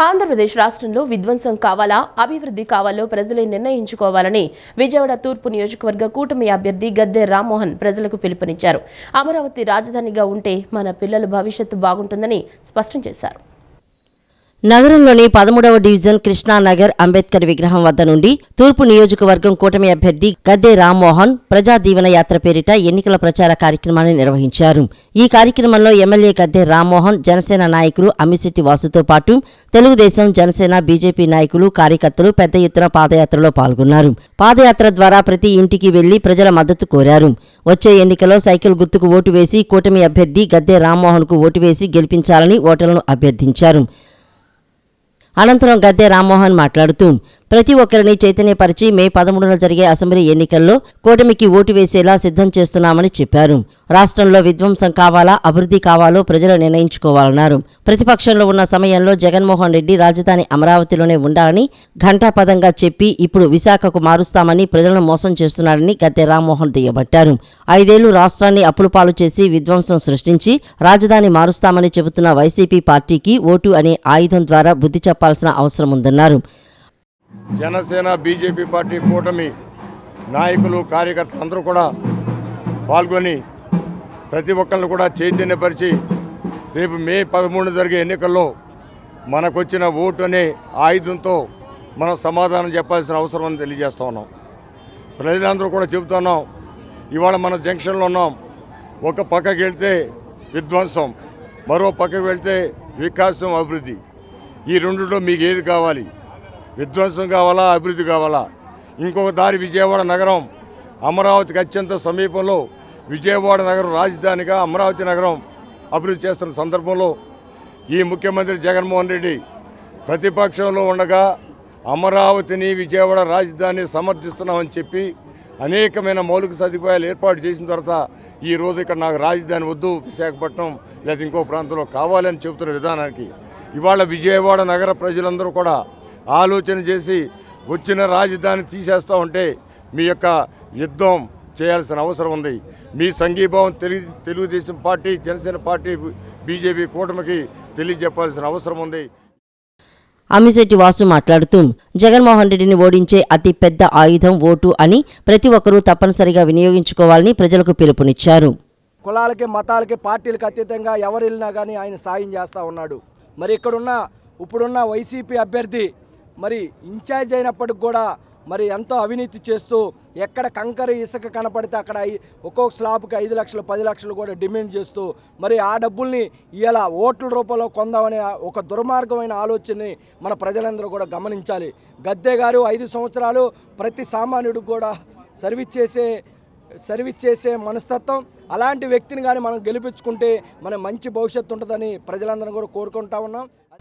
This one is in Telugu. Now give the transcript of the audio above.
ఆంధ్రప్రదేశ్ రాష్ట్రంలో విధ్వంసం కావాలా అభివృద్ధి కావాలో ప్రజలే నిర్ణయించుకోవాలని విజయవాడ తూర్పు నియోజకవర్గ కూటమి అభ్యర్థి గద్దె రామ్మోహన్ ప్రజలకు పిలుపునిచ్చారు. అమరావతి రాజధానిగా ఉంటే మన పిల్లల భవిష్యత్తు బాగుంటుందని స్పష్టం చేశారు. నగరంలోని 13వ డివిజన్ కృష్ణానగర్ అంబేద్కర్ విగ్రహం వద్ద నుండి తూర్పు నియోజకవర్గం కూటమి అభ్యర్థి గద్దె రామ్మోహన్ ప్రజా దీవెన యాత్ర పేరిట ఎన్నికల ప్రచార కార్యక్రమాన్ని నిర్వహించారు. ఈ కార్యక్రమంలో ఎమ్మెల్యే గద్దె రామ్మోహన్, జనసేన నాయకులు అమ్మిశెట్టి వాసుతో పాటు తెలుగుదేశం, జనసేన, బీజేపీ నాయకులు, కార్యకర్తలు పెద్ద ఎత్తున పాదయాత్రలో పాల్గొన్నారు. పాదయాత్ర ద్వారా ప్రతి ఇంటికి వెళ్లి ప్రజల మద్దతు కోరారు. వచ్చే ఎన్నికలో సైకిల్ గుర్తుకు ఓటు వేసి కూటమి అభ్యర్థి గద్దె రామ్మోహన్కు ఓటు వేసి గెలిపించాలని ఓటర్లను అభ్యర్థించారు. అనంతరం గద్దె రామ్మోహన్ మాట్లాడుతూ ప్రతి ఒక్కరిని చైతన్యపరిచి మే 13న జరిగే అసెంబ్లీ ఎన్నికల్లో కూటమికి ఓటు వేసేలా సిద్ధం చేస్తున్నామని చెప్పారు. రాష్ట్రంలో విధ్వంసం కావాలా అభివృద్ధి కావాలో ప్రజలు నిర్ణయించుకోవాలన్నారు. ప్రతిపక్షంలో ఉన్న సమయంలో జగన్మోహన్ రెడ్డి రాజధాని అమరావతిలోనే ఉండాలని ఘంటాపథంగా చెప్పి ఇప్పుడు విశాఖకు మారుస్తామని ప్రజలను మోసం చేస్తున్నారని గద్దె రామ్మోహన్ దుయ్యబట్టారు. 5 ఏళ్లు రాష్ట్రాన్ని అప్పులపాలు చేసి విధ్వంసం సృష్టించి రాజధాని మారుస్తామని చెబుతున్న వైసీపీ పార్టీకి ఓటు అనే ఆయుధం ద్వారా బుద్ధి చెప్పాల్సిన అవసరం ఉందన్నారు. జనసేన, బీజేపీ పార్టీ కూటమి నాయకులు, కార్యకర్తలు అందరూ కూడా పాల్గొని ప్రతి ఒక్కరిని కూడా చైతన్యపరిచి రేపు మే 13 జరిగే ఎన్నికల్లో మనకొచ్చిన ఓటు అనే ఆయుధంతో మనం సమాధానం చెప్పాల్సిన అవసరం అని తెలియజేస్తూ ఉన్నాం. ప్రజలందరూ కూడా చెబుతున్నాం. ఇవాళ మన జంక్షన్లో ఉన్నాం. ఒక పక్కకి వెళ్తే విధ్వంసం, మరో పక్కకి వెళ్తే వికాసం, అభివృద్ధి. ఈ రెండులో మీకు ఏది కావాలి? విధ్వంసం కావాలా, అభివృద్ధి కావాలా? ఇంకొక దారి విజయవాడ నగరం, అమరావతికి అత్యంత సమీపంలో విజయవాడ నగరం రాజధానిగా అమరావతి నగరం అభివృద్ధి చేస్తున్న సందర్భంలో ఈ ముఖ్యమంత్రి జగన్మోహన్ రెడ్డి ప్రతిపక్షంలో ఉండగా అమరావతిని విజయవాడ రాజధాని సమర్థిస్తున్నామని చెప్పి అనేకమైన మౌలిక సదుపాయాలు ఏర్పాటు చేసిన తర్వాత ఈరోజు ఇక్కడ నాకు రాజధాని వద్దు, విశాఖపట్నం లేదా ఇంకో ప్రాంతంలో కావాలని చెబుతున్న విధానానికి ఇవాళ విజయవాడ నగర ప్రజలందరూ కూడా ఆలోచన చేసి వచ్చిన రాజధాని తీసేస్తూ ఉంటే మీ యొక్క యుద్ధం చేయాల్సిన అవసరం ఉంది. మీ సంఘీభావం Telugu Desam party, Janasena party, BJP కూటమికి తెలియజెప్పాల్సిన అవసరం ఉంది. అమ్మిశెట్టి వాసు మాట్లాడుతూ జగన్మోహన్ రెడ్డిని ఓడించే అతి పెద్ద ఆయుధం ఓటు అని ప్రతి ఒక్కరూ తప్పనిసరిగా వినియోగించుకోవాలని ప్రజలకు పిలుపునిచ్చారు. కులాలకి, మతాలకి, పార్టీలకు అతీతంగా ఎవరు వెళ్ళినా కానీ ఆయన సాయం చేస్తూ ఉన్నాడు. మరి ఇప్పుడున్న వైసీపీ అభ్యర్థి మరి ఇన్ఛార్జ్ అయినప్పటికి కూడా మరి ఎంతో అవినీతి చేస్తూ ఎక్కడ కంకర ఇసుక కనపడితే అక్కడ ఒక్కొక్క స్లాబ్కి 5 లక్షలు 10 లక్షలు కూడా డిమాండ్ చేస్తూ మరి ఆ డబ్బుల్ని ఇలా ఓట్ల రూపంలో కొందామనే ఒక దుర్మార్గమైన ఆలోచనని మన ప్రజలందరూ కూడా గమనించాలి. గద్దె గారు 5 సంవత్సరాలు ప్రతి సామాన్యుడికి కూడా సర్వీస్ చేసే మనస్తత్వం. అలాంటి వ్యక్తిని కానీ మనం గెలిపించుకుంటే మన మంచి భవిష్యత్తు ఉంటుందని ప్రజలందరం కూడా కోరుకుంటా ఉన్నాం.